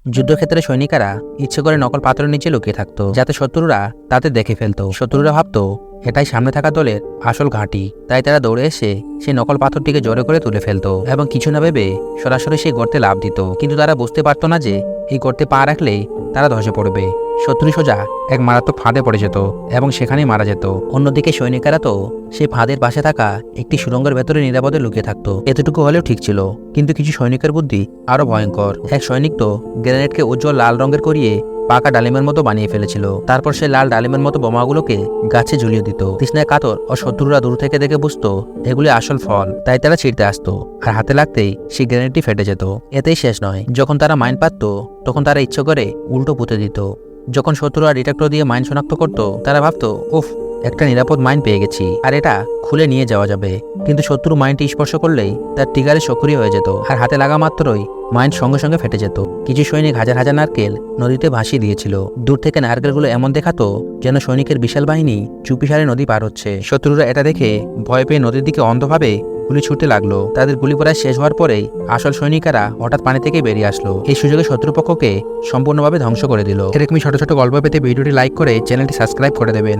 যুদ্ধক্ষেত্রে সৈনিকেরা ইচ্ছে করে নকল পাথরের নিচে লুকিয়ে থাকতো, যাতে শত্রুরা তাদের দেখে ফেলতো। শত্রুরা ভাবতো এটাই সামনে থাকা দলের আসল ঘাঁটি, তাই তারা দৌড়ে এসে সেই নকল পাথরটিকে জোরে করে তুলে ফেলতো এবং কিছু না ভেবে সরাসরি সেই গর্তে লাফ দিত। কিন্তু তারা বুঝতে পারতো না যে এই গর্তে পা রাখলেই তারা ধসে পড়বে। শত্রু সোজা এক মারাত্মক ফাঁদে পড়ে যেত এবং সেখানেই মারা যেত। অন্যদিকে সৈনিকেরা তো সেই ফাঁদের পাশে থাকা একটি সুড়ঙ্গের ভেতরে নিরাপদে লুকিয়ে থাকতো। এতটুকু হলেও ঠিক ছিল, কিন্তু কিছু সৈনিকের বুদ্ধি আরো ভয়ঙ্কর। এক সৈনিক তো গ্রেনেডকে উজ্জ্বল লাল রঙের করিয়ে পাকা ডালিমের মতো বানিয়ে ফেলেছিল। তারপর সে লাল ডালিমের মতো বোমাগুলোকে গাছে ঝুলিয়ে দিত। তৃষ্ণায় কাতর ও শত্রুরা দূর থেকে দেখে বুঝতো এগুলি আসল ফল, তাই তারা ছিঁড়তে আসতো আর হাতে লাগতেই সেই গ্রেনেডটি ফেটে যেত। এতেই শেষ নয়, যখন তারা মাইন পাতত তখন তারা ইচ্ছে করে উল্টো পুঁতে দিত। যখন শত্রুরা ডিটেক্টর দিয়ে মাইন শনাক্ত করত, তারা ভাবতো উফ, একটা নিরাপদ মাইন পেয়ে গেছি আর এটা খুলে নিয়ে যাওয়া যাবে। কিন্তু শত্রু মাইনটি স্পর্শ করলেই তার ট্রিগারে সক্রিয় হয়ে যেত আর হাতে লাগা মাত্রই মাইন সঙ্গে সঙ্গে ফেটে যেত। কিছু সৈনিক হাজার হাজার নারকেল নদীতে ভাসিয়ে দিয়েছিল। দূর থেকে নারকেলগুলো এমন দেখাতো যেন সৈনিকের বিশাল বাহিনী চুপিসারে নদী পার হচ্ছে। শত্রুরা এটা দেখে ভয় পেয়ে নদীর দিকে অন্ধভাবে গুলি ছুটতে লাগলো। তাদের গুলি প্রায় শেষ হওয়ার পরেই আসল সৈনিকেরা হঠাৎ পানি থেকে বেরিয়ে আসলো। এই সুযোগে শত্রুপক্ষকে সম্পূর্ণভাবে ধ্বংস করে দিল। এরকমই ছোট ছোট গল্প পেতে ভিডিওটি লাইক করে চ্যানেলটি সাবস্ক্রাইব করে দেবেন।